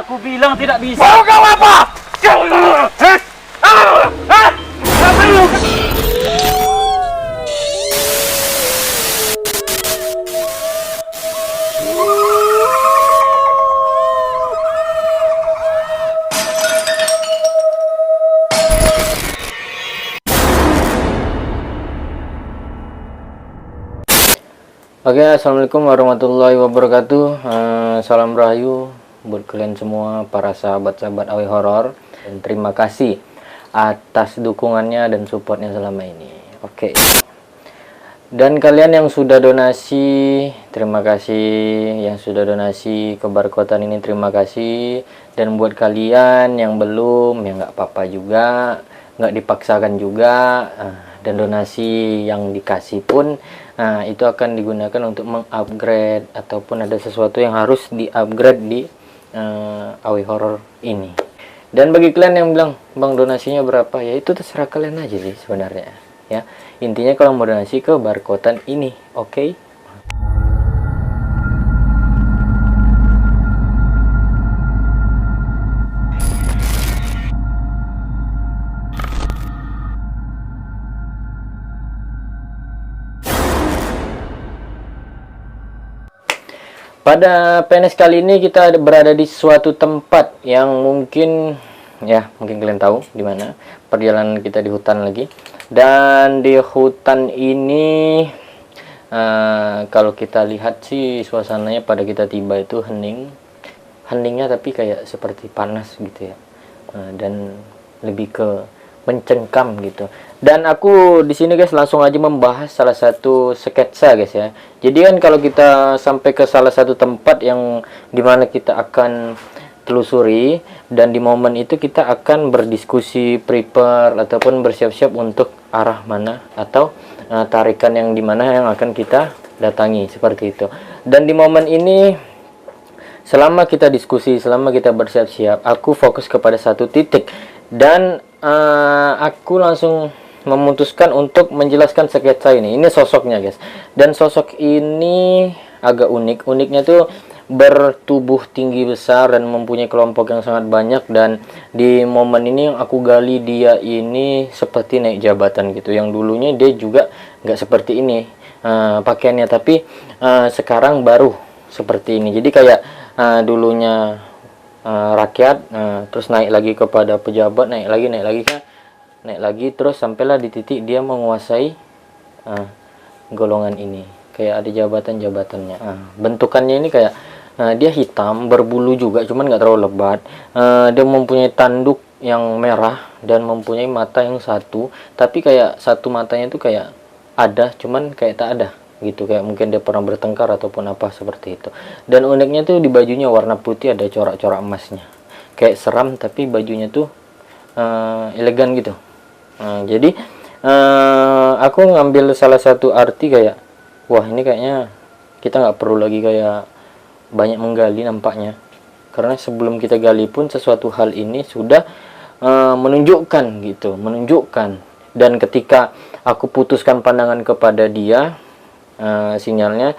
Aku bilang tidak bisa. Mau kau apa? Oke, assalamualaikum warahmatullahi wabarakatuh. Salam rahayu buat kalian semua para sahabat-sahabat Awe Horor, dan terima kasih atas dukungannya dan supportnya selama ini. Oke. Dan kalian yang sudah donasi, terima kasih. Yang sudah donasi ke Barkotan ini, terima kasih. Dan buat kalian yang belum, ya nggak apa-apa juga, nggak dipaksakan juga. Dan donasi yang dikasih pun itu akan digunakan untuk mengupgrade ataupun ada sesuatu yang harus di-upgrade di Awe Horor ini. Dan bagi kalian yang bilang, "Bang, donasinya berapa?" Ya itu terserah kalian aja sih sebenarnya. Ya, intinya kalau mau donasi ke Barkotan ini, oke? Pada PNS kali ini kita berada di suatu tempat yang mungkin kalian tahu di mana. Perjalanan kita di hutan lagi. Dan di hutan ini kalau kita lihat sih suasananya pada kita tiba itu heningnya tapi kayak seperti panas gitu ya. Dan lebih ke mencengkam gitu. Dan aku di sini guys langsung aja membahas salah satu sketsa guys ya. Jadi kan kalau kita sampai ke salah satu tempat yang dimana kita akan telusuri, dan di momen itu kita akan berdiskusi, prepare ataupun bersiap-siap untuk arah mana atau tarikan yang dimana yang akan kita datangi seperti itu. Dan di momen ini selama kita diskusi, selama kita bersiap-siap, aku fokus kepada satu titik dan aku langsung memutuskan untuk menjelaskan sketsa ini. Ini sosoknya guys, dan sosok ini agak unik. Uniknya tuh bertubuh tinggi besar dan mempunyai kelompok yang sangat banyak. Dan di momen ini yang aku gali, dia ini seperti naik jabatan gitu. Yang dulunya dia juga nggak seperti ini pakaiannya, tapi sekarang baru seperti ini. Jadi kayak dulunya rakyat, terus naik lagi kepada pejabat, naik lagi terus sampailah di titik dia menguasai golongan ini. Kayak ada jabatan-jabatannya. Bentukannya ini kayak dia hitam, berbulu juga, cuman nggak terlalu lebat. Dia mempunyai tanduk yang merah dan mempunyai mata yang satu, tapi kayak satu matanya itu kayak ada, cuman kayak tak ada gitu, kayak mungkin dia pernah bertengkar ataupun apa seperti itu. Dan uniknya tuh di bajunya warna putih, ada corak-corak emasnya, kayak seram tapi bajunya tuh elegan gitu. Jadi aku ngambil salah satu arti kayak, wah ini kayaknya kita nggak perlu lagi kayak banyak menggali nampaknya, karena sebelum kita gali pun sesuatu hal ini sudah menunjukkan gitu, dan ketika aku putuskan pandangan kepada dia, sinyalnya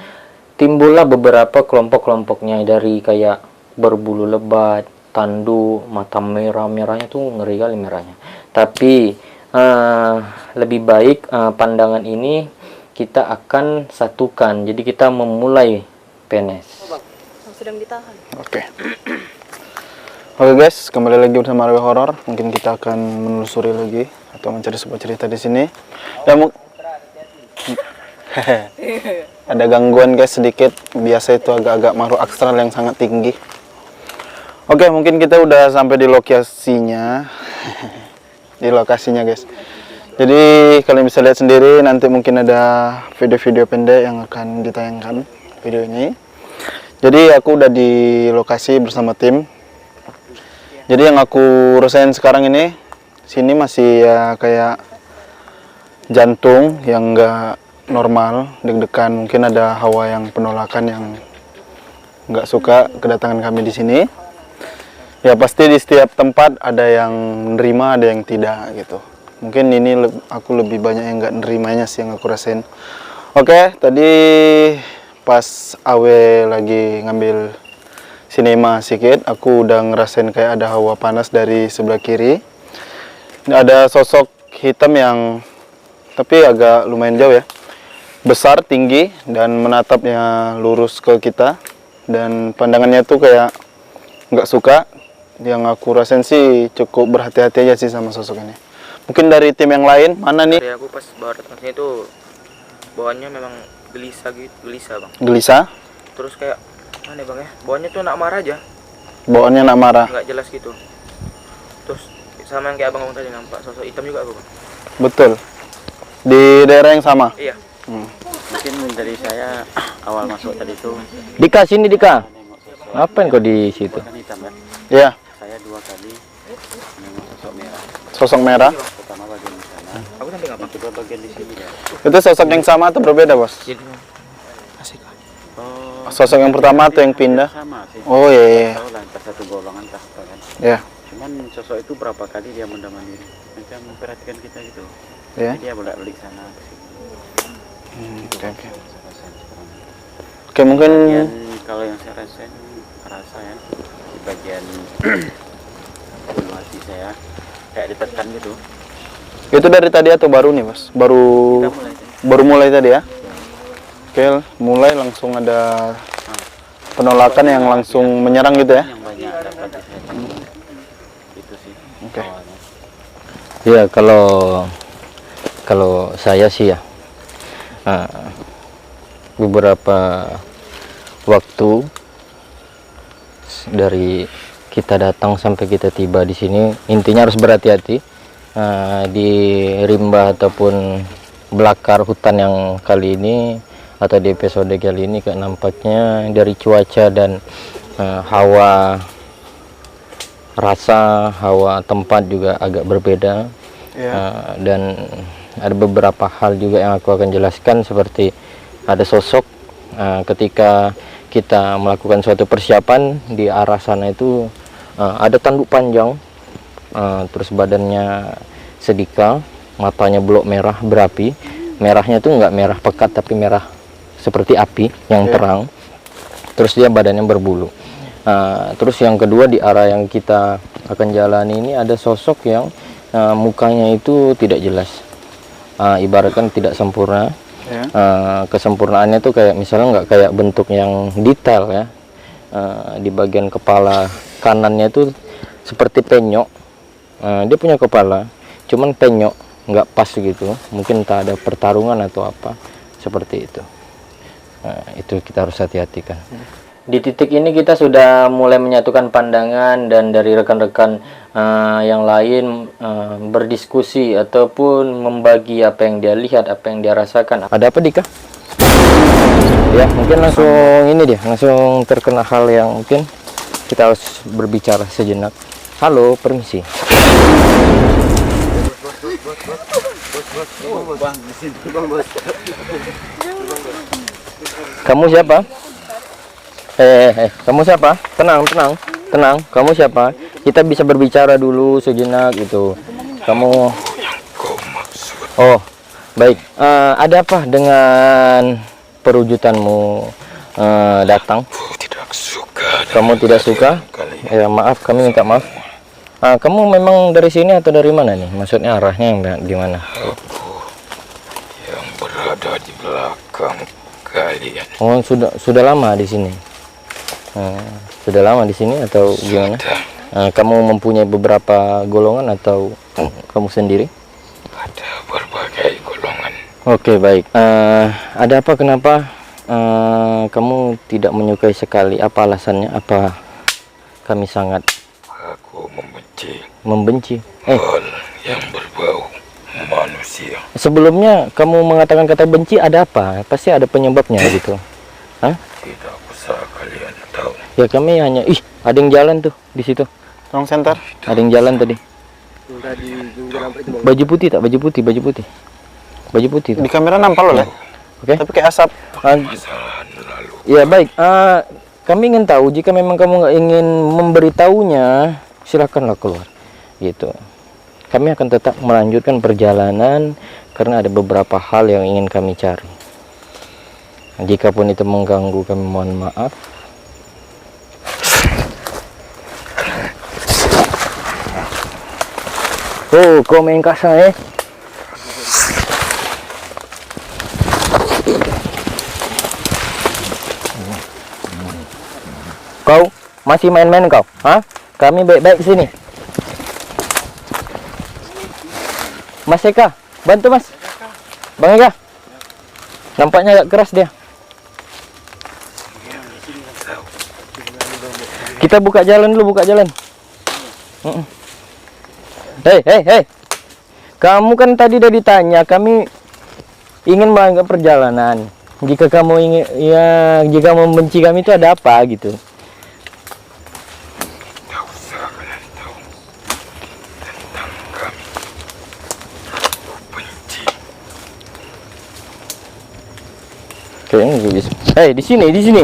timbullah beberapa kelompok-kelompoknya, dari kayak berbulu lebat, tanduk, mata merahnya tuh ngeri kali merahnya. Tapi lebih baik pandangan ini kita akan satukan. Jadi kita memulai PNS. Sedang ditahan. Oke guys, kembali lagi bersama Awe Horor. Mungkin kita akan menelusuri lagi atau mencari sebuah cerita di sini. Dan ada gangguan guys sedikit, biasa itu agak-agak makhluk astral yang sangat tinggi. Oke, mungkin kita udah sampai di lokasinya. Di lokasinya guys. Jadi kalian bisa lihat sendiri, nanti mungkin ada video-video pendek yang akan ditayangkan videonya. Jadi aku udah di lokasi bersama tim. Jadi yang aku rasain sekarang ini, sini masih ya kayak jantung yang enggak normal, deg-degan. Mungkin ada hawa yang penolakan yang nggak suka kedatangan kami di sini. Ya pasti di setiap tempat ada yang menerima, ada yang tidak gitu. Mungkin ini aku lebih banyak yang nggak nerimanya sih yang aku rasain. Oke, tadi pas Awe lagi ngambil sinema sedikit, aku udah ngerasain kayak ada hawa panas dari sebelah kiri. Ini ada sosok hitam yang tapi agak lumayan jauh ya, besar, tinggi, dan menatapnya lurus ke kita. Dan pandangannya tuh kayak nggak suka. Yang aku rasain sih cukup berhati-hati aja sih sama sosok ini. Mungkin dari tim yang lain, mana nih? Dari aku pas bawa datang sini tuh bawaannya memang gelisah gitu, gelisah bang. Gelisah, Terus kayak mana ya, bang ya? Bawaannya tuh nak marah aja, bawaannya nak marah. nggak jelas gitu. Terus sama yang kayak abang tadi nampak sosok hitam juga aku bang. Betul. Di daerah yang sama. Iya. Mungkin dari saya awal masuk tadi itu Dika, sini Dika. Ngapain kau di situ? kan hitam kan. Iya, Saya 2 kali memang sosok merah. sosok merah. Pertama bagian di sana, Aku sampai nggak bang. kedua bagian di sini ya. Itu sosok yang sama atau berbeda, Bos? Jadi asik. Oh, Sosok yang pertama atau yang pindah? sama sih. Oh iya, iya. Tahu lah entah satu golongan entah apa kan. Ya, Cuman sosok itu berapa kali dia mundar mandir, macam memperhatikan kita gitu. ya. Jadi dia bolak-balik sana ke sini. Oke, oke. Rasain sekarang. Oke, mungkin Bagian kalau yang saya rasain rasa ya di bagian bulu hati saya kayak ditekan gitu. itu dari tadi atau baru nih, Bos? Baru Kita mulai sih. baru mulai tadi ya? Oke, mulai langsung ada penolakan yang langsung menyerang gitu ya? Yang banyak dapat di saya itu sih. Oke. awalnya. Ya, kalau saya sih ya, beberapa waktu dari kita datang sampai kita tiba di sini, intinya harus berhati-hati di rimba ataupun belakar hutan yang kali ini atau di episode kali ini. Kayak nampaknya dari cuaca dan hawa tempat juga agak berbeda. Dan ada beberapa hal juga yang aku akan jelaskan, seperti ada sosok ketika kita melakukan suatu persiapan di arah sana itu ada tanduk panjang, terus badannya sedikal, matanya blok merah berapi. Merahnya itu nggak merah pekat tapi merah seperti api yang terang. Terus dia badannya berbulu. Terus yang kedua, di arah yang kita akan jalani ini ada sosok yang mukanya itu tidak jelas, ibaratkan tidak sempurna. Kesempurnaannya tuh kayak misalnya nggak kayak bentuk yang detail ya. Di bagian kepala kanannya itu seperti penyok. Dia punya kepala cuman penyok, nggak pas gitu, mungkin tak ada pertarungan atau apa seperti itu. Itu kita harus hati-hati kan. Di titik ini kita sudah mulai menyatukan pandangan, dan dari rekan-rekan yang lain berdiskusi ataupun membagi apa yang dia lihat, apa yang dia rasakan. Ada apa Dika? Ya, mungkin langsung ini dia, langsung terkena hal yang mungkin kita harus berbicara sejenak. Halo, permisi. Kamu siapa? Kamu siapa? Tenang. Kamu siapa? Kita bisa berbicara dulu sejenak gitu. Kamu. Oh, baik. Ada apa dengan perwujudanmu datang? Kamu tidak suka? Ya, maaf, kami minta maaf. Kamu memang dari sini atau dari mana nih? Maksudnya arahnya yang gimana? Yang berada di belakang kalian. Oh, sudah lama di sini. Sudah lama di sini atau gimana? Kamu mempunyai beberapa golongan atau kamu sendiri? Ada berbagai golongan. Oke, baik. Ada apa? Kenapa kamu tidak menyukai sekali? Apa alasannya? Apa kami sangat Aku membenci? hal yang berbau manusia. Sebelumnya kamu mengatakan kata benci, ada apa? Pasti ada penyebabnya gitu. Hah? Tidak usah kalian tahu. Ya kami hanya, ada yang jalan tuh di situ. tolong center. Ada yang jalan tadi. Baju putih tak? Baju putih. Baju putih. Di kamera nampak loh, Le. Oke. Tapi kayak asap. Kesalahan lalu. Ya baik. Kami ingin tahu, jika memang kamu nggak ingin memberitahunya, silakanlah keluar. Gitu. Kami akan tetap melanjutkan perjalanan karena ada beberapa hal yang ingin kami cari. Jikapun itu mengganggu, kami mohon maaf. Oh, kau main kasar eh? Kau masih main-main kau? Hah? Kami baik-baik di sini. Mas Eka, bantu Mas. Bang Eka. Nampaknya agak keras dia. Kita buka jalan dulu, buka jalan. Hei. Kamu kan tadi udah ditanya, kami ingin melanjutkan perjalanan. Jika kamu ingin, ya, jika membenci kami itu ada apa gitu? Tak usah kalian tahu tentang kami. Aku benci. Kayaknya nggak bisa. Hei, di sini.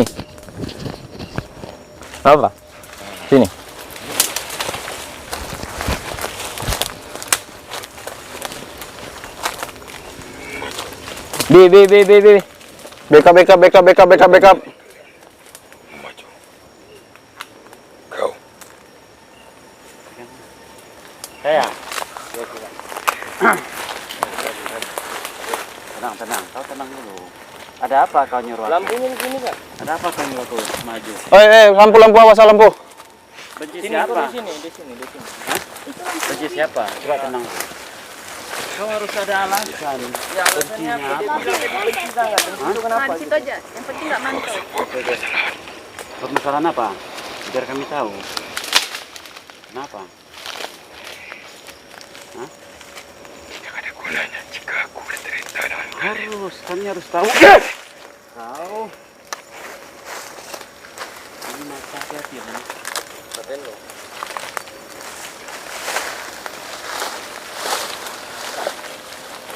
Apa? Sini. B. Backup. Maju. Kau. Saya. Tenang. Kau tenang dulu. Ada apa kau nyuruh aku? Lampunya di sini Kak. Ada apa kau nyuruh aku maju? Lampu awas lampu. Benci Sini, siapa? di sini. Hah? Benci siapa? Coba tenang. Kau harus ada alasan. Ya alasannya apa? Dia bilang dia benci sangat. Benci itu kenapa? Nah, di situ aja. Yang penting nggak mantau. Permasalahan apa? Biar kami tahu. Kenapa? Hah? Tidak ada gunanya jika aku bercerita dengan kalian. Kami harus tahu. Kau. Ini mata hati-hati ya. Paten lo.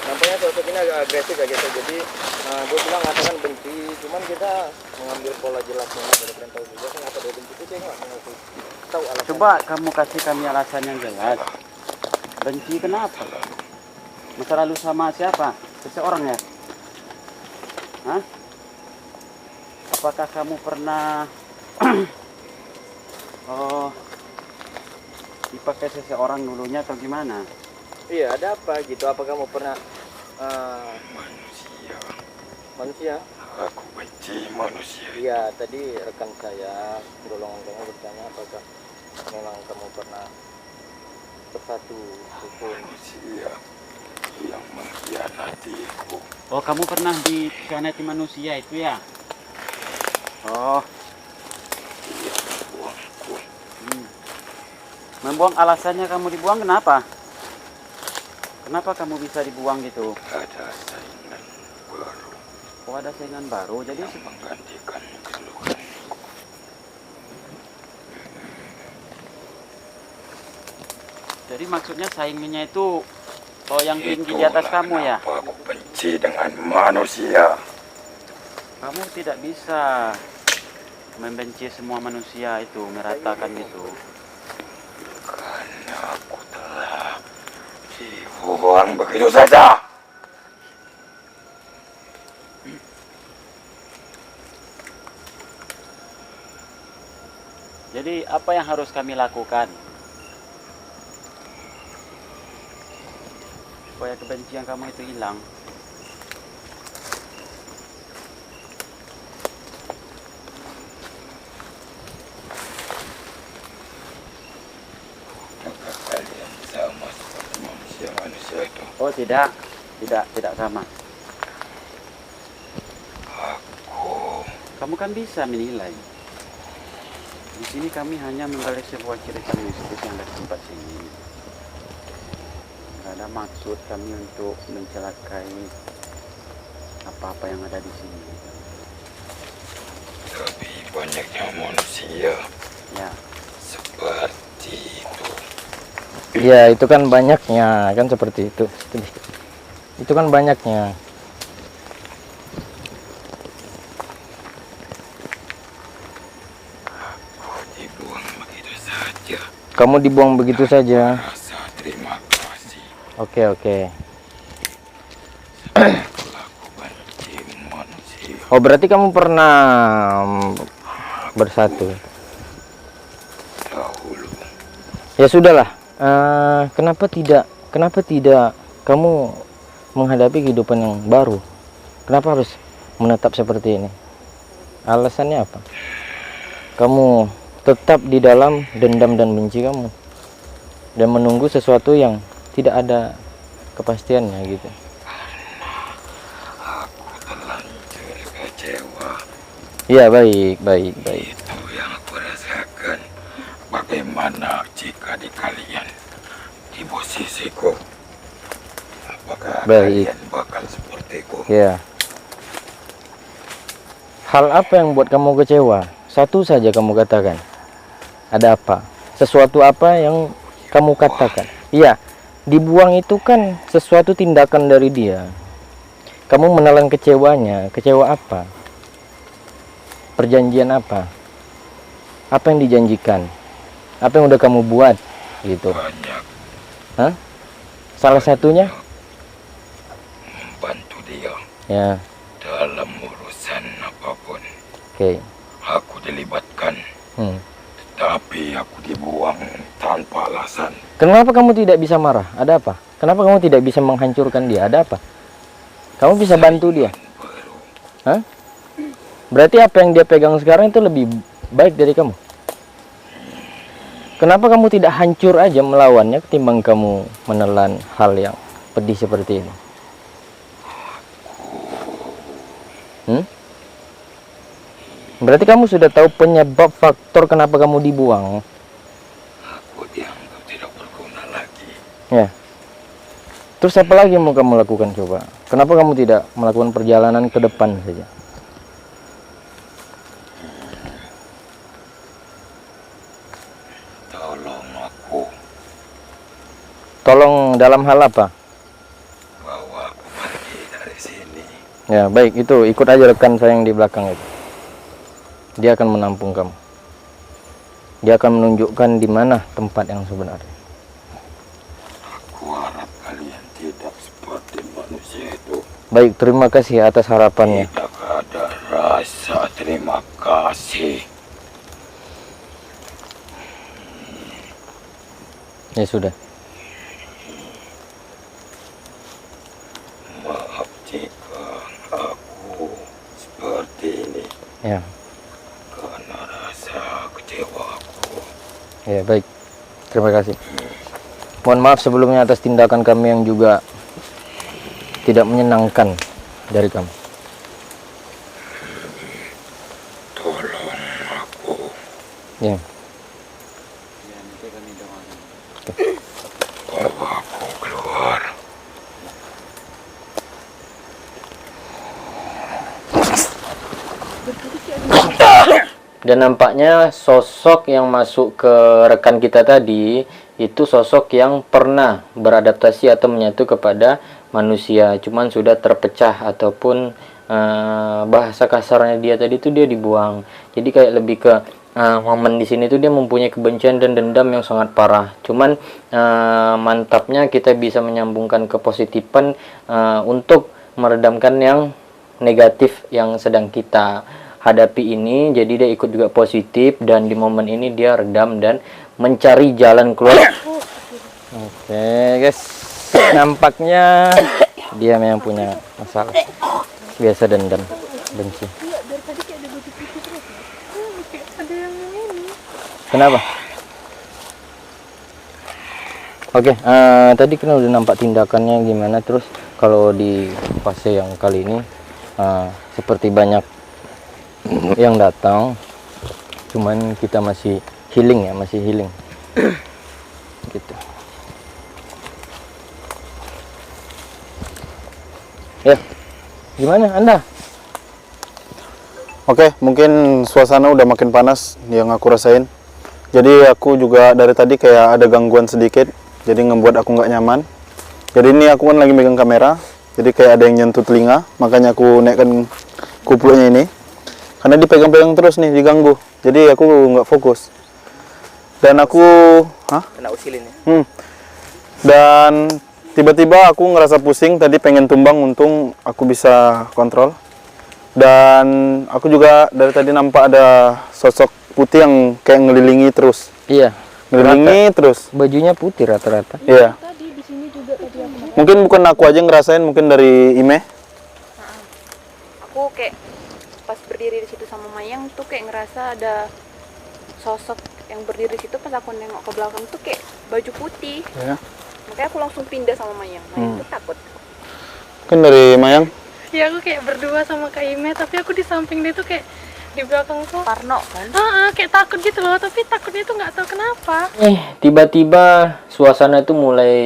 Nampaknya sosok ini agak agresif ya gitu. Jadi gue bilang katakan benci, cuman kita mengambil pola jelasnya dari kalian tahu juga kenapa dia benci itu dia nggak mengerti. Tahu alasan. Coba kamu kasih kami alasan yang jelas. Benci kenapa? Masa lalu sama siapa? Seseorang ya? Hah? Apakah kamu pernah dipakai seseorang dulunya atau gimana? Iya, ada apa gitu? Apa kamu pernah manusia? Aku benci manusia. Iya, tadi rekan saya golongan kamu bertanya apakah memang kamu pernah bersatu rukun. Manusia yang mengkhianatiku. Oh, kamu pernah dikhianati manusia itu ya? Oh, Buangku. membuang alasannya kamu dibuang kenapa? Kenapa kamu bisa dibuang gitu? Ada saingan baru Oh, ada saingan baru. Jadi yang menggantikan keluhanku. maksudnya saingannya itu yang tinggi di atas kamu ya? Kenapa aku benci dengan manusia. Kamu tidak bisa membenci semua manusia itu, meratakan itu. Karena aku telah dibuang begitu saja. Jadi apa yang harus kami lakukan supaya kebencian kamu itu hilang? Apakah kalian sama seperti manusia itu? Oh, tidak sama. Kamu kan bisa menilai. Di sini kami hanya menggali sebuah cerita mistis yang ada di tempat sini. Tidak ada maksud kami untuk mencelakai apa-apa yang ada di sini. Tapi banyaknya manusia Ya, seperti itu. Ya, itu kan banyaknya, kan seperti itu. Itu kan banyaknya. Dibuang begitu saja. Kamu dibuang begitu saja. Rasa terima kasih. Oke. Setelah aku benci manusia. Oh, berarti kamu pernah bersatu. Dahulu Ya sudahlah. Kenapa tidak kenapa tidak kamu menghadapi kehidupan yang baru? Kenapa harus menetap seperti ini? Alasannya apa? Kamu tetap di dalam dendam dan benci kamu dan menunggu sesuatu yang tidak ada kepastiannya gitu. Aku terlanjur kecewa. Iya, baik. Itu yang aku rasakan. Bagaimana jika di kalian di posisiku? Apakah Baik. kalian bakal sepertiku? Ya. Hal apa yang buat kamu kecewa? Satu saja kamu katakan. Ada apa? Sesuatu apa yang kamu katakan? Iya, dibuang itu kan sesuatu tindakan dari dia. Kamu menelan kecewanya. Kecewa apa? Perjanjian apa? Apa yang dijanjikan? Apa yang udah kamu buat? Gitu. Banyak Hah? Salah satunya? membantu dia Ya, dalam urusan apapun. oke. Aku dilibatkan, tapi aku dibuang tanpa alasan. Kenapa kamu tidak bisa marah? Ada apa? Kenapa kamu tidak bisa menghancurkan dia? Ada apa? Kamu bisa bantu dia. Baru Hah? Berarti apa yang dia pegang sekarang itu lebih baik dari kamu. Kenapa kamu tidak hancur aja melawannya ketimbang kamu menelan hal yang pedih seperti ini? Berarti kamu sudah tahu penyebab faktor kenapa kamu dibuang. aku dianggap tidak berguna lagi. Ya. Terus apa lagi yang mau kamu lakukan coba? Kenapa kamu tidak melakukan perjalanan ke depan saja? Tolong aku, Tolong dalam hal apa? bawa aku pergi dari sini. Ya, baik, itu ikut aja rekan saya yang di belakang itu. Dia akan menampung kamu. Dia akan menunjukkan di mana tempat yang sebenarnya. Aku harap kalian tidak seperti manusia itu. Baik, terima kasih atas harapannya. Tidak ada rasa terima kasih. Ya sudah. Maaf jika aku seperti ini Ya, karena rasa kecewaku. ya baik. Terima kasih. Mohon maaf sebelumnya atas tindakan kami yang juga tidak menyenangkan dari kamu. Tolong aku. Ya. Bawa aku keluar. Dan nampaknya sosok yang masuk ke rekan kita tadi itu sosok yang pernah beradaptasi atau menyatu kepada manusia, cuman sudah terpecah ataupun bahasa kasarnya dia tadi itu dia dibuang. Jadi kayak lebih ke momen di sini tuh dia mempunyai kebencian dan dendam yang sangat parah. Cuman mantapnya kita bisa menyambungkan kepositifan untuk meredamkan yang negatif yang sedang kita hadapi ini. Jadi dia ikut juga positif dan di momen ini dia redam dan mencari jalan keluar. Oke guys, nampaknya dia yang punya masalah, biasa dendam, benci. Iya, dari tadi kayak ada baju putih terus ya. Kayak ada yang ini. Kenapa? Oke, tadi kan udah nampak tindakannya gimana. Terus kalau di fase yang kali ini seperti banyak yang datang, cuman kita masih healing ya, masih healing gitu ya. Gimana Anda? Oke, mungkin suasana udah makin panas yang aku rasain. Jadi aku juga dari tadi kayak ada gangguan sedikit, jadi ngebuat aku nggak nyaman. Jadi ini aku kan lagi megang kamera, jadi kayak ada yang nyentuh telinga, makanya aku naikkan kupluknya ini. Karena dipegang-pegang terus nih, diganggu. Jadi aku nggak fokus. Dan aku, Kena usilin ya. Dan tiba-tiba aku ngerasa pusing, tadi pengen tumbang, untung aku bisa kontrol. Dan aku juga dari tadi nampak ada sosok putih yang kayak ngelilingi terus. Iya, Ngelilingi terus. bajunya putih rata-rata. Iya. Tadi di sini juga Mungkin bukan aku aja ngerasain, mungkin dari Ime. Aku kayak pas berdiri di situ sama Mayang tuh kayak ngerasa ada sosok yang berdiri di situ. Pas aku nengok ke belakang tuh kayak baju putih. Ya. Makanya aku langsung pindah sama Mayang. Mayang tuh takut. Mungkin dari Mayang. Ya aku kayak berdua sama Kak Ime, tapi aku di samping dia tuh kayak di belakang tuh Parno kan? kayak takut gitu loh, tapi takutnya tuh nggak tahu kenapa. Tiba-tiba suasana itu mulai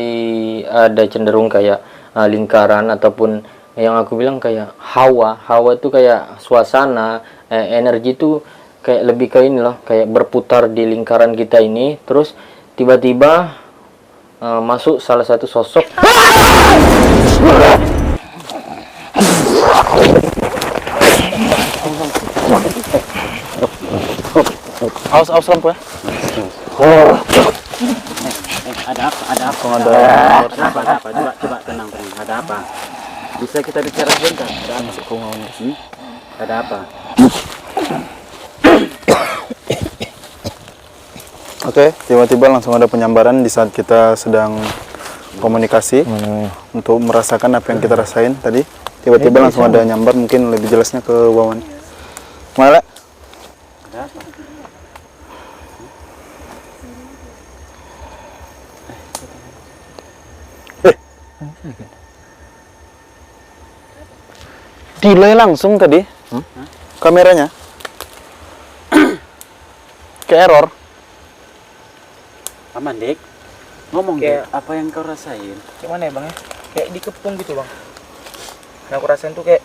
ada cenderung kayak lingkaran ataupun yang aku bilang kayak hawa itu kayak suasana, energi itu kayak lebih ke ini loh, kayak berputar di lingkaran kita ini. Terus tiba-tiba masuk salah satu sosok. Awas lampu ya. Ada apa? Ada apa? Ada apa? Coba tenang. Ada apa? Bisa kita bicara sebentar? Ada apa? Ada apa? Oke, tiba-tiba langsung ada penyambaran di saat kita sedang komunikasi untuk merasakan apa yang kita rasain tadi. Tiba-tiba langsung ada nyambar, mungkin lebih jelasnya ke Wawan. Mana? Ada apa? Delay langsung tadi. Kameranya. Ke error. Aman, Dek. Ngomong, Kayak- Dek, apa yang kau rasain? Gimana ya bang ya? Kayak dikepung gitu bang. Yang aku rasain tuh kayak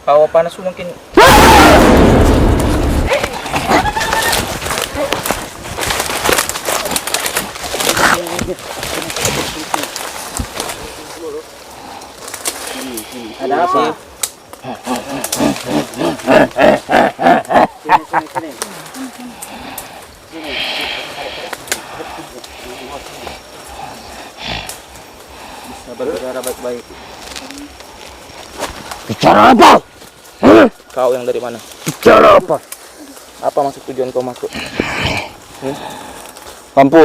hawa panas tuh mungkin. Ada apa? Sini. Bisa berbicara baik-baik. Bicara apa? Kau yang dari mana? Bicara apa? Apa maksud tujuan kau masuk? Lampu.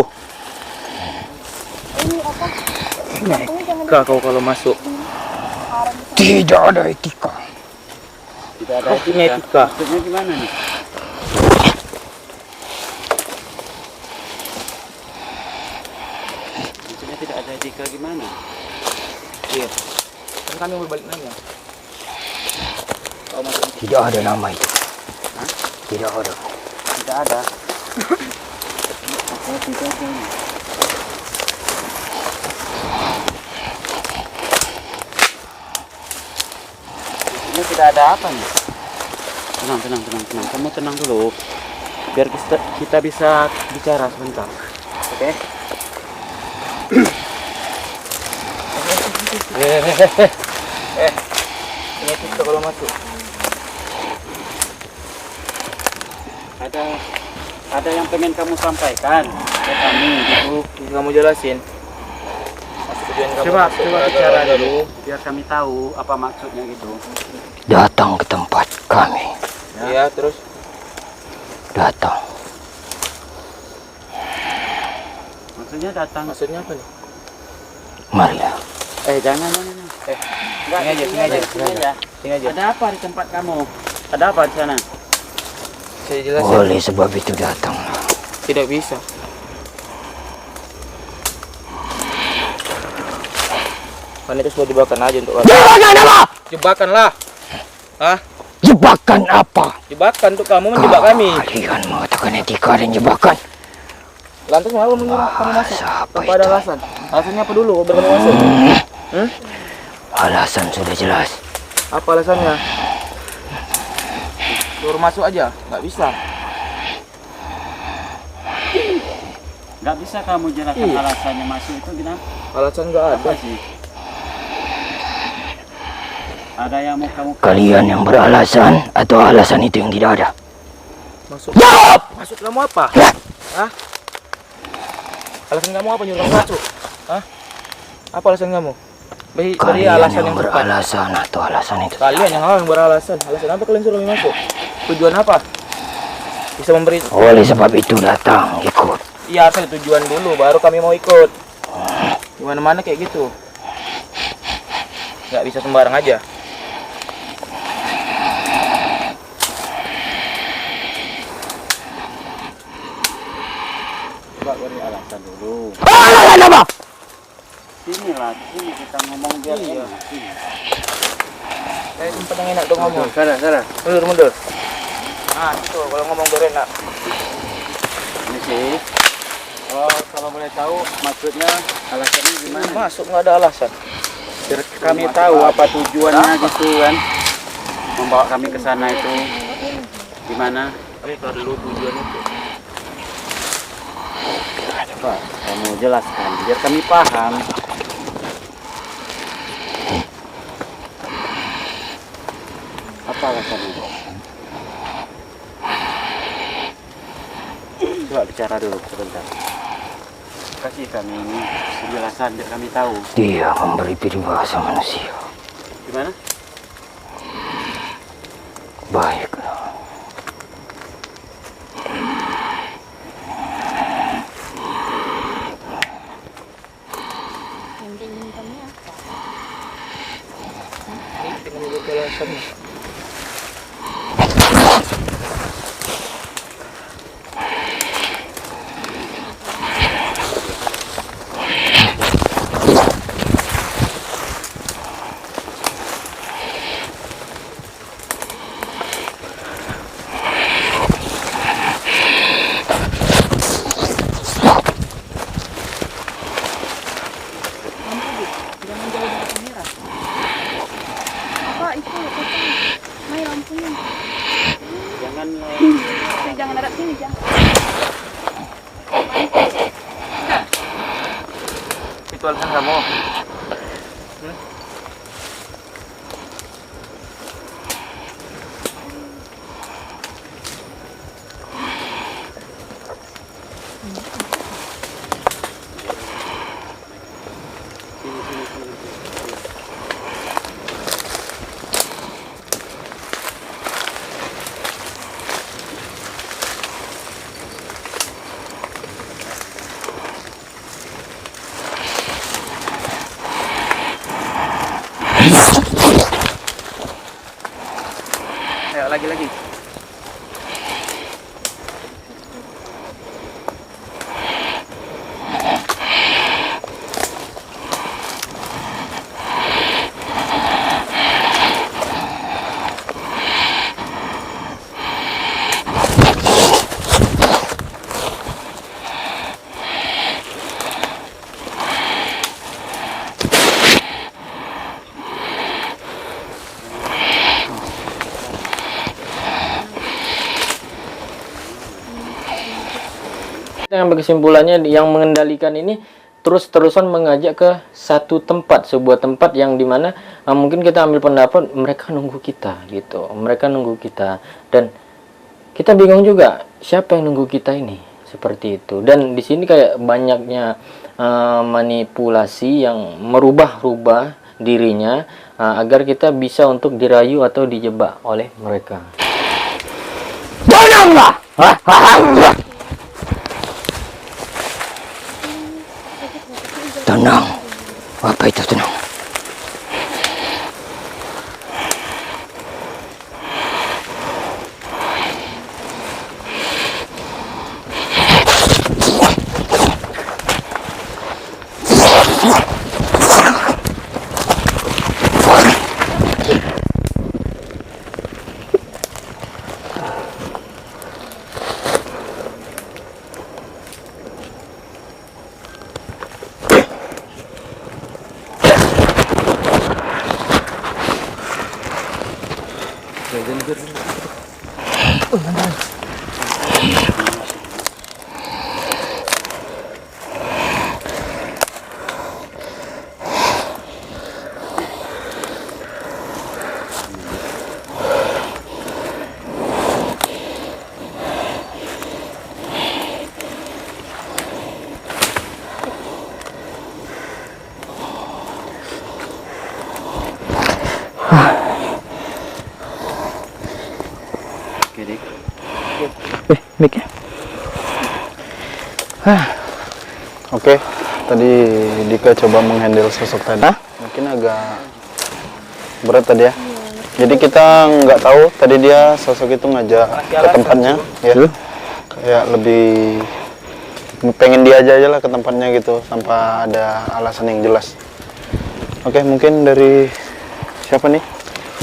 Kau kalau masuk. Tidak ada etika. Tidak ada Kau punya etika. Maksudnya gimana nih? Maksudnya tidak ada etika gimana? Iya. Kan kami berbalik nanya. Kau masuk. Tidak ada nama itu. Tidak ada. Tidak ada. Ini tidak ada apa nih? Tenang. Kamu tenang dulu. Biar kita bisa bicara sebentar. Oke? Ini etika kalau masuk. Ada yang pengen kamu sampaikan ke kami gitu. Bisa kamu jelasin. Maksud tujuan kamu Coba masuk bicara dulu biar kami tahu apa maksudnya gitu. Datang ke tempat kami. Iya terus. Datang. Maksudnya datang. Maksudnya apa nih? Marilah. Jangan. Enggak, Sini aja. Sini aja. Ada apa di tempat kamu? Ada apa di sana? Saya jelasin. Oleh sebab itu datang. Tidak bisa. Kan itu sudah jebakan aja untuk kamu. Jebakan apa? Jebakan lah. Hah? Jebakan apa? Jebakan untuk kamu menjebak kami. Kalian mengatakan etika dan jebakan. Lantas kenapa menyuruh kamu masuk? Siapa Tanpa ada itu? alasan. Alasannya apa dulu? Biar kamu masuk. Alasan sudah jelas. Apa alasannya? Suruh masuk aja, nggak bisa. Nggak bisa kamu jelaskan Iya. alasannya masuk itu kenapa? Alasan nggak ada. Apa sih? Ada yang mau kamu Kalian yang beralasan atau alasan itu yang tidak ada? Masuk. Masuk kamu apa? Hah? Alasan kamu apa nyuruh kamu masuk? Hah? Apa alasan kamu? Beri Kalian alasan yang yang tepat. beralasan atau alasan itu? Kalian yang beralasan. Alasan apa kalian suruh kami masuk? Tujuan apa? Bisa memberi. Oleh sebab itu datang ikut. Iya, harus ada tujuan dulu, baru kami mau ikut. Gimana mana kayak gitu. nggak bisa sembarang aja. Coba beri alasan dulu. Sini lah, sini kita ngomong biar enak. Sini. Saya tempat yang enak tuh ngomong. Sana. Mundur. Nah, itu kalau ngomong biar enak. Ini sih. Kalau boleh tahu maksudnya alasannya gimana? Masuk nggak ada alasan. Biar kami tahu apa tujuannya gitu kan. Membawa kami ke sana itu gimana? Kami tahu dulu tujuan itu. Coba kamu jelaskan biar kami paham. Apa alasannya? Coba bicara dulu sebentar. Kasih kami ini penjelasan biar kami tahu. Dia memberi peribahasa manusia. Gimana? Baik. Pak, itu pocong. Mai lampunya. Jangan Jangan ada sini, jangan. Itu alasan kamu. Ayo lagi. Dengan kesimpulannya yang mengendalikan ini terus-terusan mengajak ke satu tempat, sebuah tempat yang dimana mungkin kita ambil pendapat mereka nunggu kita gitu, mereka nunggu kita dan kita bingung juga siapa yang nunggu kita ini seperti itu. Dan di sini kayak banyaknya manipulasi yang merubah-rubah dirinya agar kita bisa untuk dirayu atau dijebak oleh mereka. Tenang. Apa itu tenang? Oke, tadi Dika coba menghandle sosok tadi. Mungkin agak berat tadi ya. Jadi kita nggak tahu tadi dia sosok itu ngajak ke tempatnya, ya. Kayak lebih pengen diajak aja lah ke tempatnya gitu, tanpa ada alasan yang jelas. Oke, mungkin dari siapa nih?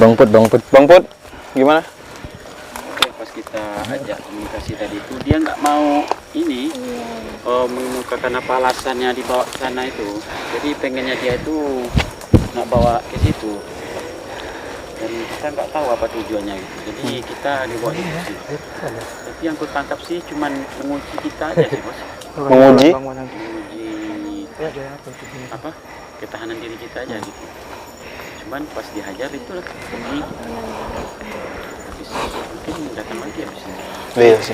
Bang Put. Bang Put, gimana? Oke, pas kita ajak komunikasi tadi itu dia nggak mau ini mengemukakan apa alasannya dibawa ke sana itu. Jadi pengennya dia itu nggak bawa ke situ. Dan kita nggak tahu apa tujuannya gitu. Jadi kita dibawa ke situ. Tapi yang ku tangkap sih cuman menguji kita aja sih, Bos. Menguji? Menguji apa? Ketahanan diri kita aja gitu. Cuman pas dihajar itu lah uji. Habis mungkin datang lagi habis ini. Iya sih.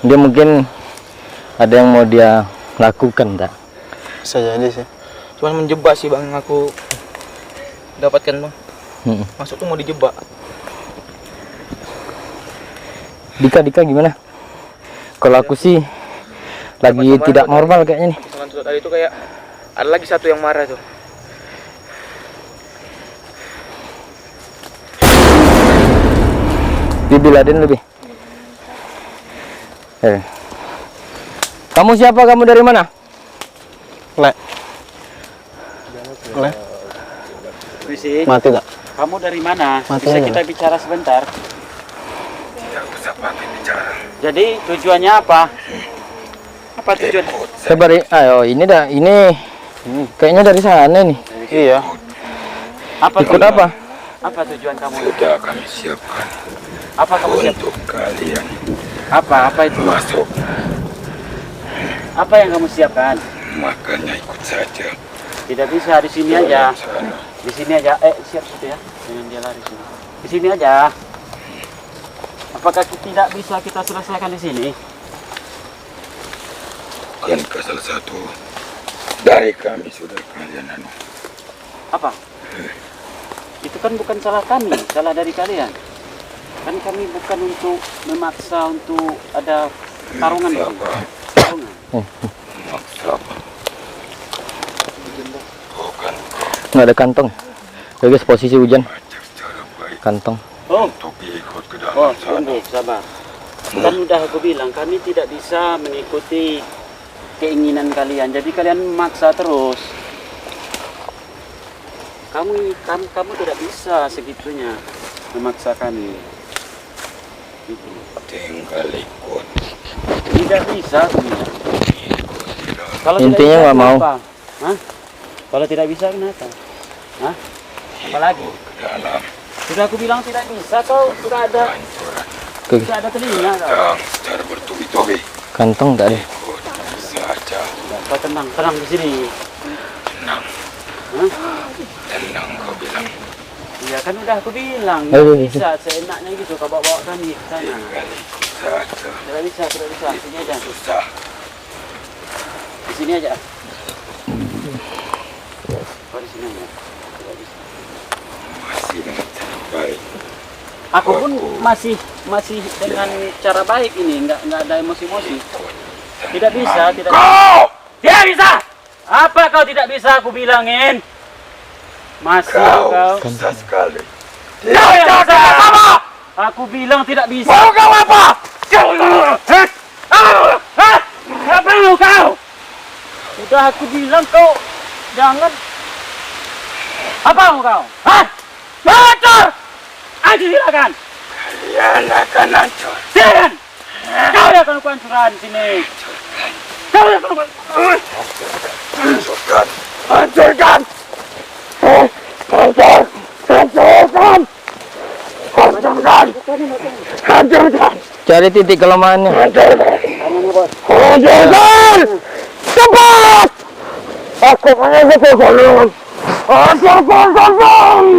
Dia mungkin ada yang mau dia lakukan, tak? Bisa jadi sih. Cuman menjebak sih bang, yang aku dapatkan bang. Masuk tuh mau dijebak. Dika gimana? Kalau aku sih lagi tidak normal kayaknya nih. Kesalahan tadi itu kayak ada lagi satu yang marah tuh. Dibiladin lebih. Kamu siapa? Kamu dari mana? Le. Wisi, Mati tak? kamu dari mana? Mati Bisa aja. kita bicara sebentar? Tidak usah pakai bicara. Jadi tujuannya apa? Apa tujuan? Sabar, ayo ini dah, ini kayaknya dari sana nih. Iya. Apa Ikut apa? Apa tujuan kamu? Sudah kami siapkan Apa kamu siap? untuk kalian Apa itu? masuk. Apa yang kamu siapkan? Makanya ikut saja. Tidak bisa di sini aja. Sana. Di sini aja. Siap situ ya. Jangan dia lari sini. Di sini aja. Apakah tidak bisa kita selesaikan di sini? Bukankah salah satu dari kami sudah kalian anu? Apa? Itu kan bukan salah kami, salah dari kalian. Kan kami bukan untuk memaksa untuk ada tarungan di sini. Tarungan. Maksa apa? Bukan Nggak ada kantong. Ya guys, posisi hujan. ajak cara baik Kantong. Oh, untuk ikut ke oh, dalam sana. tunggu, sabar. Kan udah aku bilang kami tidak bisa mengikuti keinginan kalian. Jadi kalian memaksa terus. Kamu tidak bisa segitunya memaksa kami. Gitu. Tinggal ikut. Tidak bisa, aku bilang. Kalau Intinya tidak bisa, nggak mau. kenapa? Hah? Kalau tidak bisa kenapa? Hah? Apalagi? Ke dalam Sudah aku bilang tidak bisa, kau sudah ada pancuran sudah ada telinga kau. sedang secara bertubi-tubi. Kantong nggak ada. Ikut saja. Kau tenang di sini. Tenang, Hah? tenang kau bilang. Iya kan udah aku bilang, Ayo, nggak ayo, bisa seenaknya gitu kau bawa kami ke sana. Tinggal ikut saja. Tidak bisa, sini aja. Susah. Di sini aja. Kau di sini aja. Tidak bisa. Masih dengan cara baik. Aku pun masih dengan cara baik ini, nggak ada emosi-emosi. Tidak bisa, tidak bisa. Kau! Tidak bisa! Apa kau tidak bisa aku bilangin? Masih kau. Susah sekali. Kau yang bisa apa? Aku bilang tidak bisa. Mau kau apa? Apa mau kau? Sudah aku bilang kau jangan. Apa mau kau? Hah? Hancur! Ayo silakan. Kalian akan hancur. Silakan. Kau yang akan kuhancuran sini. Kau yang akan Hancurkan. Hancurkan. Hancur. Hancurkan. Hancurkan. Hancurkan. Cari titik kelemahannya. Hancurkan. Hancurkan. Cepat. Aku hanya sepenuh. Hancurkan.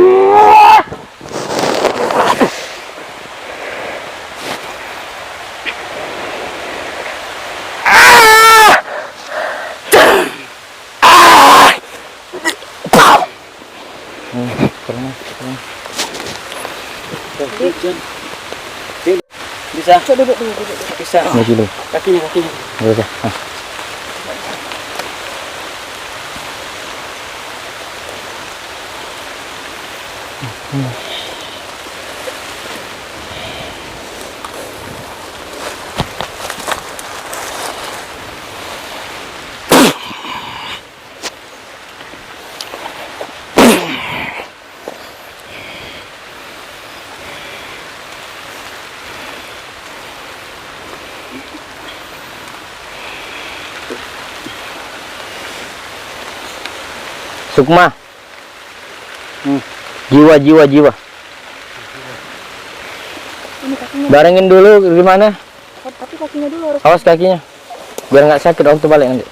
bisa. Duduk. Bisa. Maju dulu. Kakinya. Udah. Sukma. Jiwa. Ini kakinya. Barengin dulu gimana? Tapi kakinya dulu harus. Awas kakinya. Biar nggak sakit waktu balik nanti.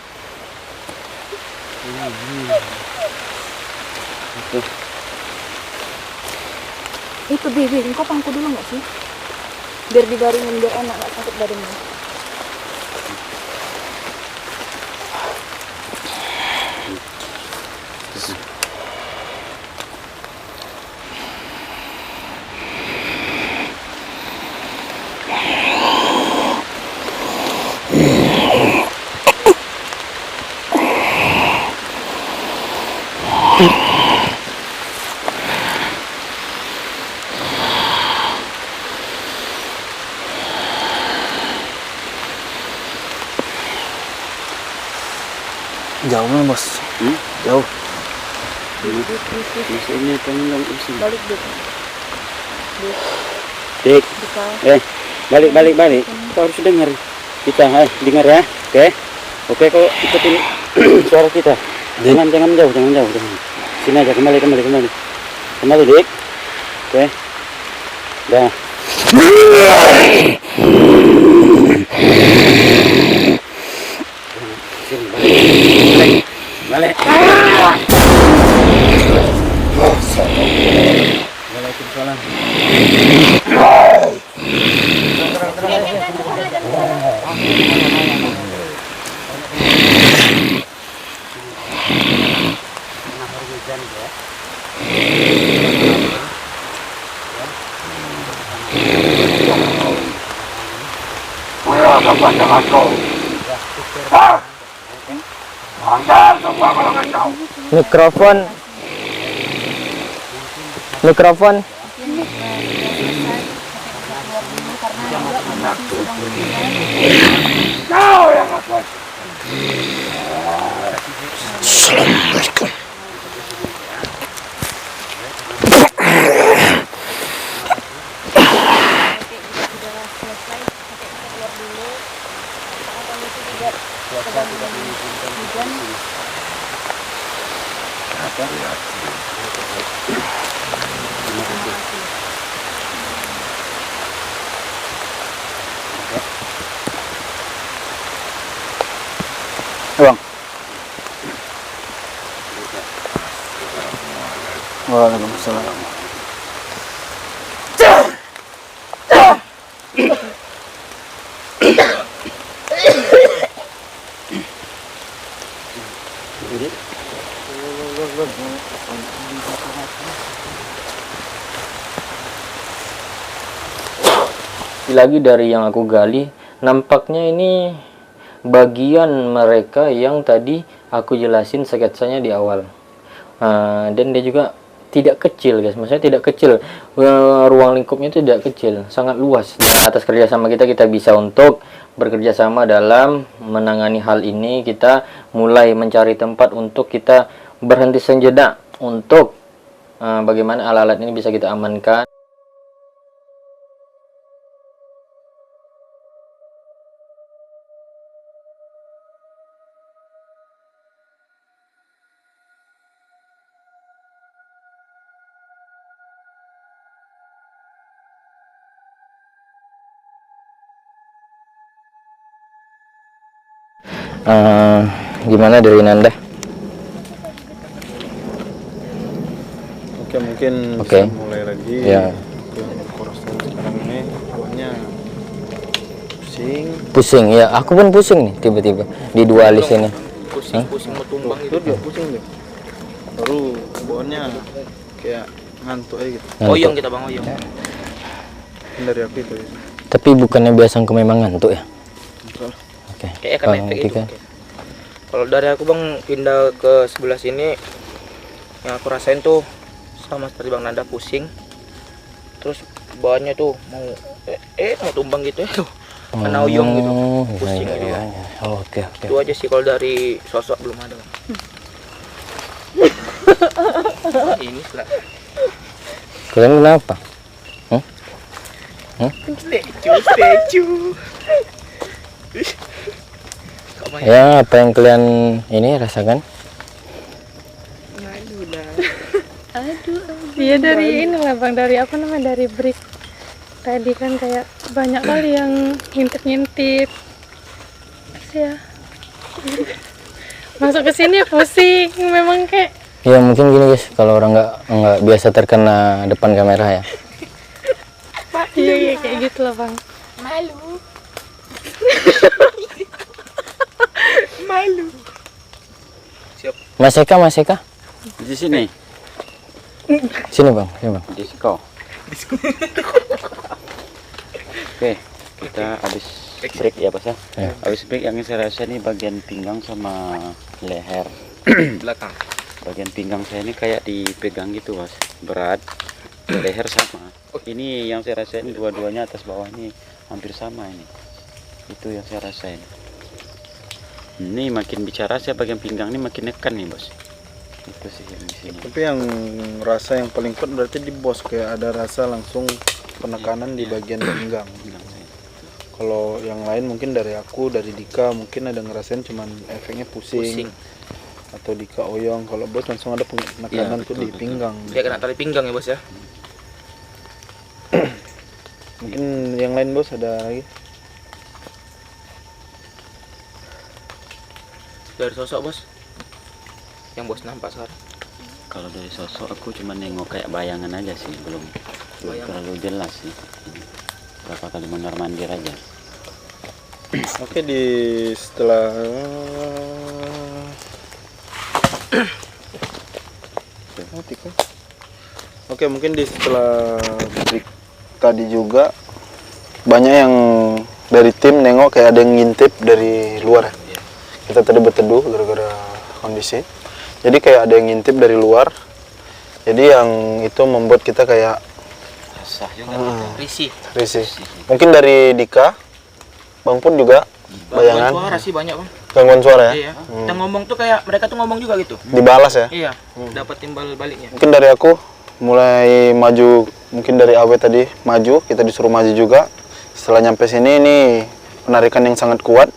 Itu Bibi, engkau pangku dulu nggak sih? Biar dibaringin, biar enak, nggak sakit badannya. Jauh mana bos? Jauh. Ini tolong isi. Balik Dik. Dik. Bisa. Balik. Kau harus dengar. Kita, dengar ya. Oke, kau ikutin suara kita. Jangan jauh. Sini aja, kembali. Kembali, Dik. Oke. Dah. Sini, balik. Waalaikumsalam. Mikrofon. Assalamualaikum. Bang. Waalaikumsalam. Lagi dari yang aku gali, nampaknya ini bagian mereka yang tadi aku jelasin sketsanya di awal. Dan dia juga tidak kecil guys, maksudnya tidak kecil, ruang lingkupnya tidak kecil, sangat luas. Dan atas kerjasama kita bisa untuk bekerja sama dalam menangani hal ini. Kita mulai mencari tempat untuk kita berhenti sejenak untuk bagaimana alat-alat ini bisa kita amankan. Gimana dari Nanda? Oke, mungkin Oke. bisa mulai lagi. Ya. Yang Korostan sekarang ini buahnya Pusing ya, aku pun pusing nih tiba-tiba di dua alis ini. Pusing mau tumbang itu dia pusing deh. Baru buahnya kayak ngantuk aja gitu. Oyong kita bang, oyong. Dari aku itu. Ya. Tapi bukannya biasa engkau memang ngantuk ya? Betul. Oke. Kayak kan efek itu. Kalau dari aku bang pindah ke sebelah sini, yang aku rasain tuh sama seperti Bang Nanda, pusing. Terus bawahnya tuh mau mau tumbang gitu ya tuh. Kena oyong gitu. Pusing gitu. Oke. Itu aja sih kalau dari sosok belum ada. Ini lah. Kalian kenapa? Statue. Ya, apa yang kalian ini rasakan? Iya dari inilah Bang, dari apa namanya, dari break tadi kan kayak banyak kali yang ngintip-ngintip. Ya. Masuk ke sini pusing memang kayak. Ya mungkin gini guys, kalau orang nggak biasa terkena depan kamera ya. Iya kayak gitu lah Bang. Malu. Mas Eka. Di sini. Sini Bang. Disko. Oke, kita habis break ya Bos ya. Habis break yang saya rasa ini bagian pinggang sama leher. Belakang. Bagian pinggang saya ini kayak dipegang gitu Bos. Berat. Leher sama. Ini yang saya rasain dua-duanya atas bawah ini hampir sama ini. Itu yang saya rasain. Ini makin bicara saya bagian pinggang ini makin nekan nih Bos. Itu sih yang di sini. Tapi yang rasa yang paling kuat berarti di bos, kayak ada rasa langsung penekanan di bagian pinggang. Kalau yang lain mungkin dari aku, dari Dika mungkin ada ngerasain cuman efeknya pusing. Atau Dika oyong. Kalau bos langsung ada penekanan tuh di pinggang. Dia kena tali pinggang ya Bos ya. Mungkin yang lain bos ada lagi. Dari sosok Bos yang Bos nampak sekarang. Kalau dari sosok aku cuma nengok kayak bayangan aja sih, belum terlalu jelas sih. Berapa kali mondar-mandir aja. Oke, setelah Oke, mungkin setelah break tadi juga banyak yang dari tim nengok kayak ada yang ngintip dari luar ya. Kita tadi berteduh gara-gara kondisi. Jadi kayak ada yang ngintip dari luar. Jadi yang itu membuat kita kayak Resah juga. Risih. Mungkin dari Dika, Bang Pun juga bayangan. Gangguan suara sih banyak Bang. Gangguan suara ya. Iya. Kita ngomong tuh kayak mereka tuh ngomong juga gitu. Dibalas ya. Iya. Dapat timbal baliknya. Mungkin dari aku mulai maju, mungkin dari Awe tadi maju, kita disuruh maju juga. Setelah nyampe sini ini penarikan yang sangat kuat.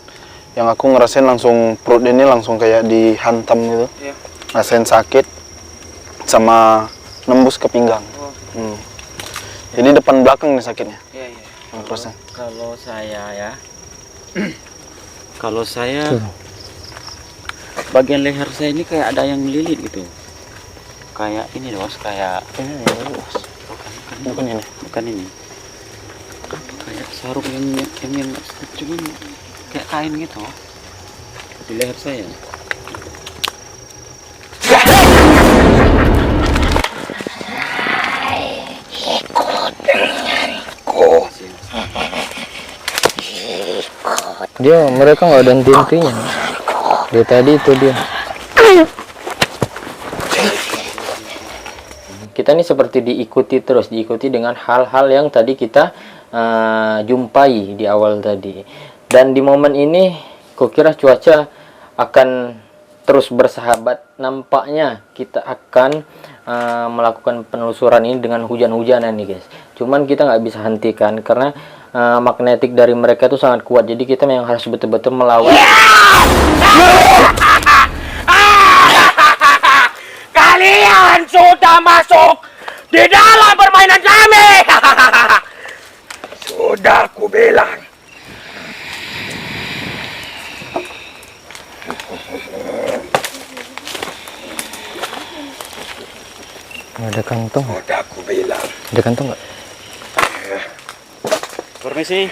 Yang aku ngerasain langsung perut ini langsung kayak dihantam gitu. Iya. Rasain sakit sama nembus ke pinggang. Jadi depan belakang nih sakitnya. Iya. Terusnya. Kalau saya ya, kalau saya bagian leher saya ini kayak ada yang lilit gitu. Kayak ini Bos, kayak Bukan ini. bukan ini. Kayak sarung yang cuman kayak kain gitu di leher saya. Mereka nggak ada henti-hentinya. Dari tadi itu dia. Kita ini seperti diikuti dengan hal-hal yang tadi kita jumpai di awal tadi. Dan di momen ini, kukira cuaca akan terus bersahabat. Nampaknya kita akan melakukan penelusuran ini dengan hujan-hujanan nih guys. Cuman kita nggak bisa hentikan karena magnetik dari mereka itu sangat kuat. Jadi kita memang harus betul-betul melawan. Kalian sudah masuk di dalam permainan kami. Sudah aku bilang. Ada kantong. Sudah aku bilang. Ada kantong nggak? Permisi.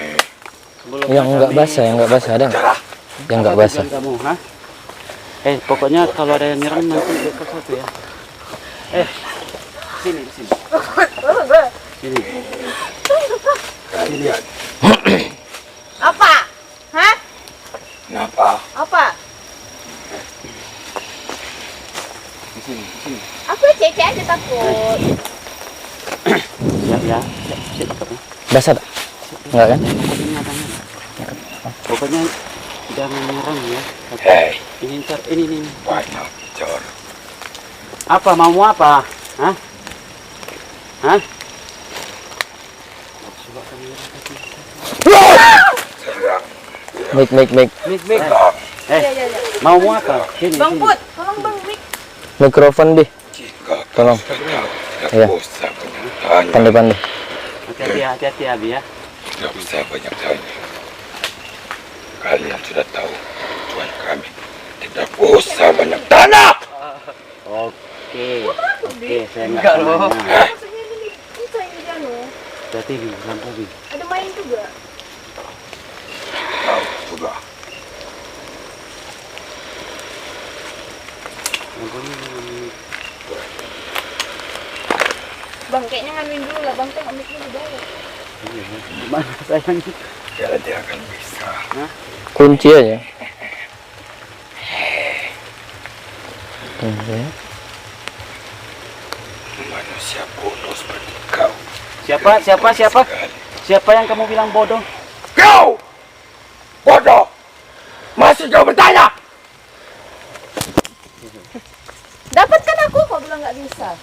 Yang nggak basah, ada nggak? Yang nggak basah. Kamu, ha? Pokoknya kalau ada yang nyerang nanti dekat satu ya. Sini. Kalian Apa? Hah? kenapa? Apa? Di sini. Aku cek aja takut. Siap ya. Siap. Basah tak? Enggak kan? Pokoknya jangan nyerang ya. Hei, Ini ntar, ini. banyak bicara. Apa mau apa? Hah? Hah? Serang. Mik. Mik. Iya, iya, iya. Mau apa? Sini. Bang sini. Put, tolong Bang Mik. Mikrofon bi. Jika Tolong. kau sudah tahu, Iya. tidak usah banyak tanya. Pandai-pandai. Hati-hati Abi ya. Tidak usah banyak tanya. Kalian sudah tahu tujuan kami. Tidak usah banyak tanya. Oke, saya nggak nanya. Maksudnya ini kita ini Jano. Berarti gini, lampu Bi. Ada main juga. Tahu juga. Lampunya ini. Bang, kayaknya nganuin dulu lah. Bang, tengok miknya di bawah. Iya, gimana sayang? Jadi akan bisa. Kunci aja. Oke. Manusia bodoh seperti kau. Siapa? Sekali. Siapa yang kamu bilang bodoh? Kau bodoh. Masih kau bertanya? Dapatkan aku, kok bilang nggak bisa.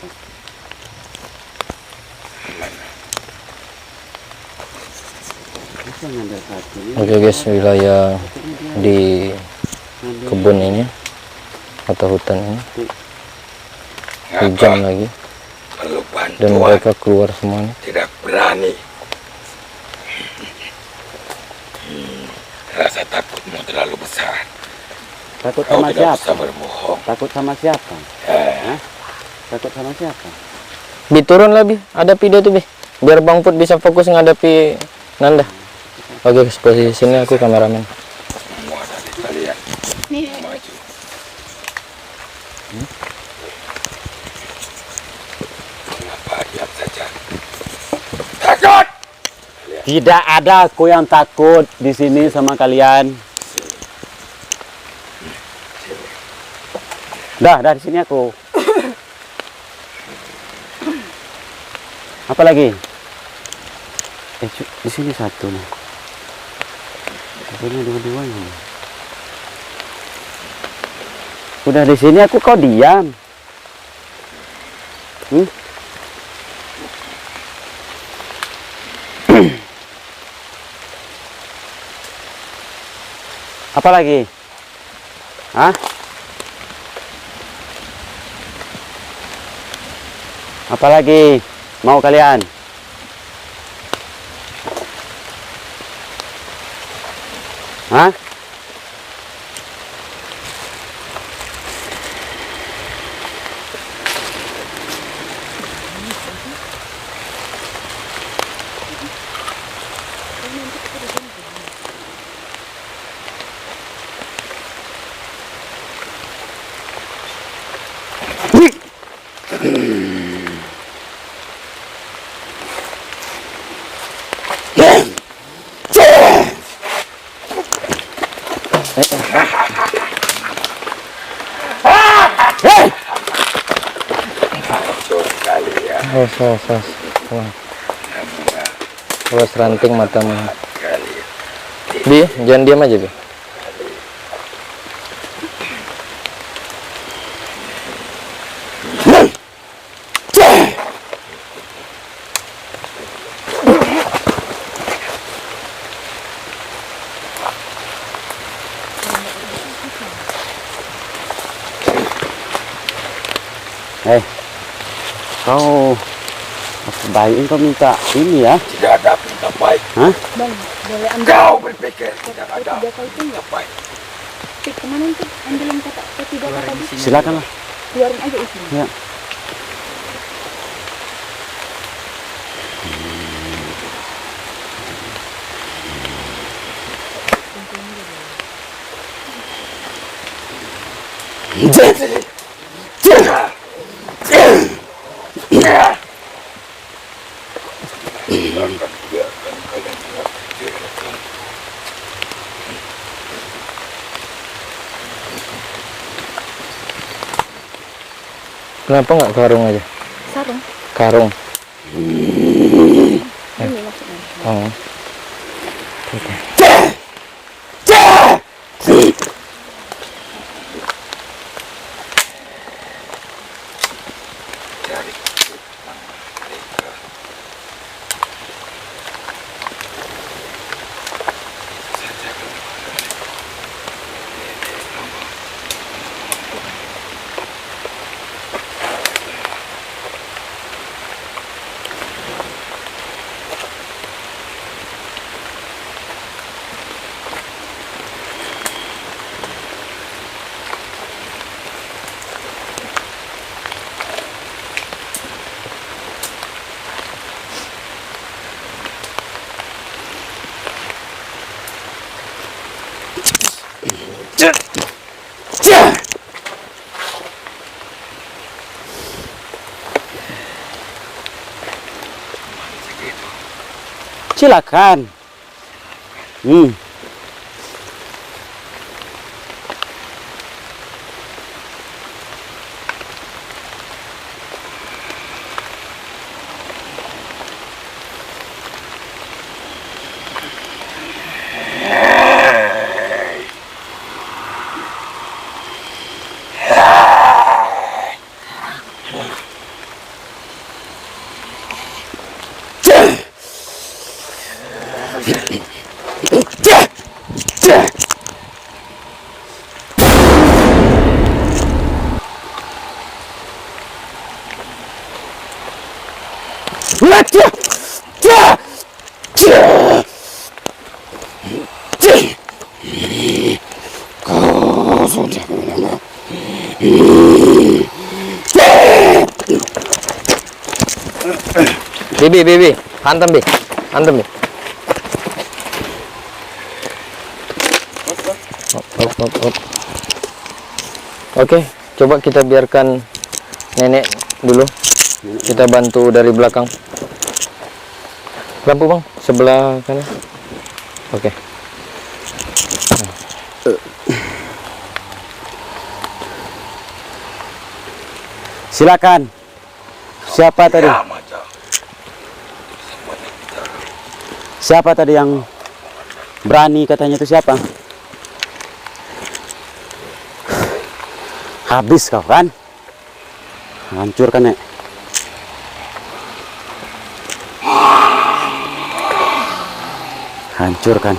Bisa ngambil satu. Oke guys, wilayah di kebun ini atau hutan ini hujan Apa? lagi Perlu dan bantuan. mereka keluar semuanya. Tidak berani. Rasa takutmu terlalu besar. Takut Kau sama tidak bisa siapa? berbohong. Takut sama siapa? Eh, Takut sama siapa? Bi turun lah Bi, hadapi dia tuh Bi, biar Bang Put bisa fokus menghadapi Nanda. Oke guys, posisi sini aku kameramen. semua dari kalian Nih, maju. Mengapa diam saja? Takut! Tidak ada aku yang takut di sini sama kalian. Dah dari sini aku. Apa lagi? Di sini satu nih. Ini dua-duanya. Udah di sini aku kau diam. Apa lagi? Hah? Apa lagi mau kalian? Hah? Hancur kalian. Wah. Awas ranting matamu. Kalian. Bi, jangan diam aja Bi. Kau baik kau minta ini ya? Tidak ada perintah baik. Hah? Bang, boleh ambil Kau berpikir tidak ada tiga kali itu nggak? perintah baik. Pik, kemana itu? Ambil yang kata ketiga kata tadi. Silakan lah. Keluarin aja isinya. Ya. Kenapa nggak ke warung aja? sarung. Karung. Ini maksudnya. Oh. Silakan. Kau sudah menyamar. Bibi, hantam Bi. Hop. Oke, coba kita biarkan nenek dulu. Kita bantu dari belakang. Lampu bang, sebelah kanan. Oke. Silakan. Siapa tadi? Siapa tadi yang berani katanya itu siapa? Habis kau kan? Hancurkan, Nek. Hancurkan.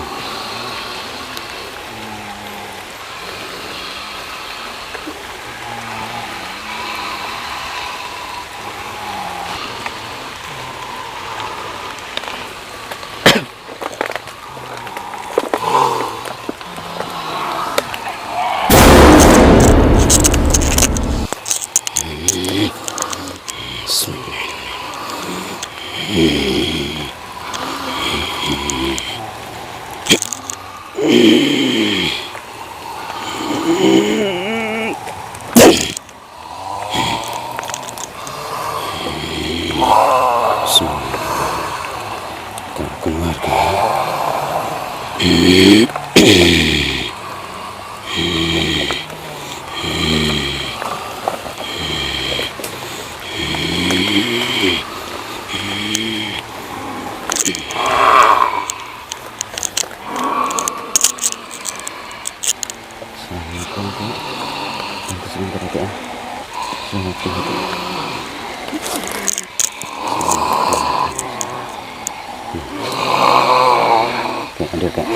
Hadir, Kak.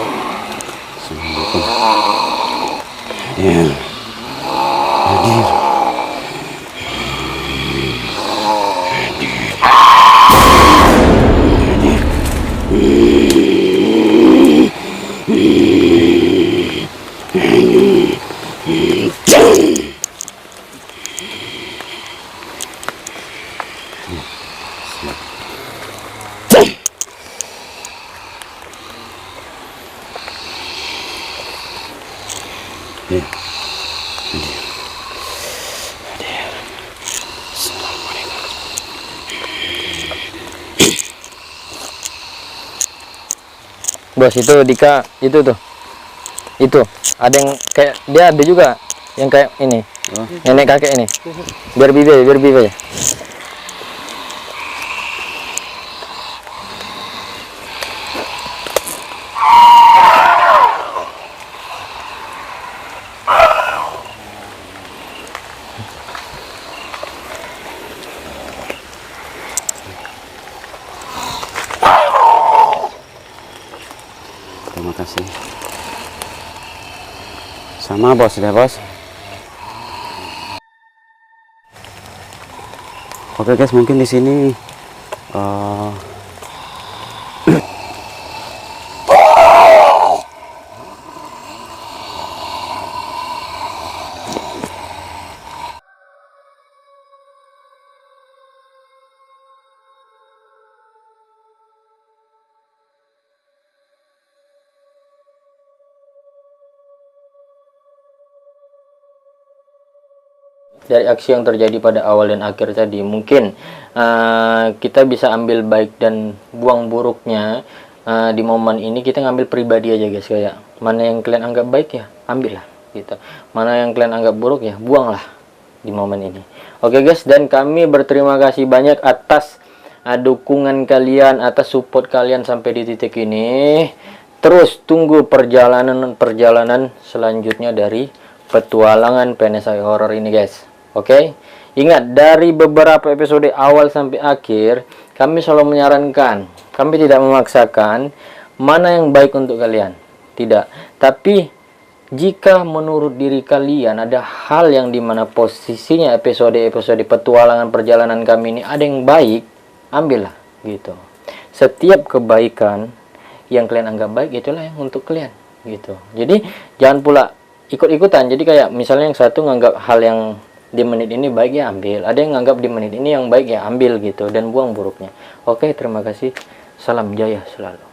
Assalamualaikum. Ya. Hadir. Bos, itu Dika, itu tuh. Itu ada yang kayak dia ada juga yang kayak ini. Nenek kakek ini. Biar bibi aja. sama bos deh bos. Oke guys, mungkin di sini dari aksi yang terjadi pada awal dan akhir tadi, mungkin kita bisa ambil baik dan buang buruknya. Di momen ini kita ngambil pribadi aja guys, kayak mana yang kalian anggap baik ya ambillah gitu, mana yang kalian anggap buruk ya buanglah di momen ini. Oke guys, dan kami berterima kasih banyak atas dukungan kalian, atas support kalian sampai di titik ini. Terus tunggu perjalanan selanjutnya dari petualangan PNSI horror ini guys. Oke, ingat, dari beberapa episode awal sampai akhir kami selalu menyarankan, kami tidak memaksakan mana yang baik untuk kalian, tidak. Tapi jika menurut diri kalian ada hal yang dimana posisinya episode-episode petualangan perjalanan kami ini ada yang baik, ambillah gitu. Setiap kebaikan yang kalian anggap baik, itulah yang untuk kalian gitu. Jadi jangan pula ikut-ikutan. Jadi kayak misalnya yang satu nganggap hal yang di menit ini baik ya ambil, ada yang nganggap di menit ini yang baik ya ambil gitu, dan buang buruknya. Oke, terima kasih, salam jaya selalu.